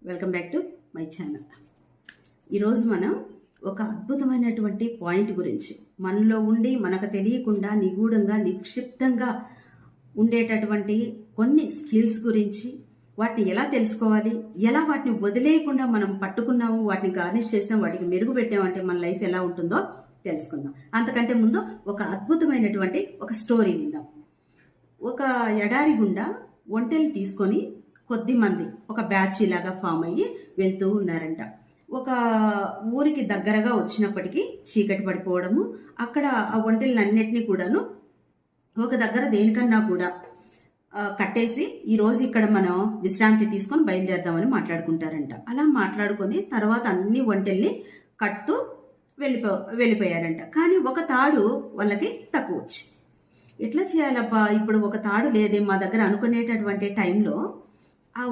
Welcome back to my channel. ఈరోజు మనం ఒక అద్భుతమైనటువంటి పాయింట్ గురించి, మనలో ఉండి మనకు తెలియకుండా నిగూఢంగా నిక్షిప్తంగా ఉండేటటువంటి కొన్ని స్కిల్స్ గురించి, వాటిని ఎలా తెలుసుకోవాలి, ఎలా వాటిని వదిలేయకుండా మనం పట్టుకున్నాము, వాటిని గార్నిష్ చేసాం, వాటికి మెరుగు పెట్టామంటే మన లైఫ్ ఎలా ఉంటుందో తెలుసుకుందాం. అంతకంటే ముందు ఒక అద్భుతమైనటువంటి ఒక స్టోరీ విందాం. ఒక ఎడారి గుండా ఒంటెలు తీసుకొని కొద్ది మంది ఒక బ్యాచ్ లాగా ఫామ్ అయ్యి వెళ్తూ ఉన్నారంట. ఒక ఊరికి దగ్గరగా వచ్చినప్పటికీ చీకటి పడిపోవడము, అక్కడ ఆ ఒంటెలన్నిటినీ కూడాను ఒక దగ్గర దేనికన్నా కూడా కట్టేసి ఈరోజు ఇక్కడ మనం విశ్రాంతి తీసుకొని బయలుదేరదామని మాట్లాడుకుంటారంట. అలా మాట్లాడుకొని తర్వాత అన్ని ఒంటెల్ని కట్టు వెళ్ళిపోయారంట. కానీ ఒక తాడు వాళ్ళకి తక్కువ వచ్చి, ఎట్లా చేయాలబ్బా, ఇప్పుడు ఒక తాడు లేదే మా దగ్గర అనుకునేటటువంటి టైంలో ఆ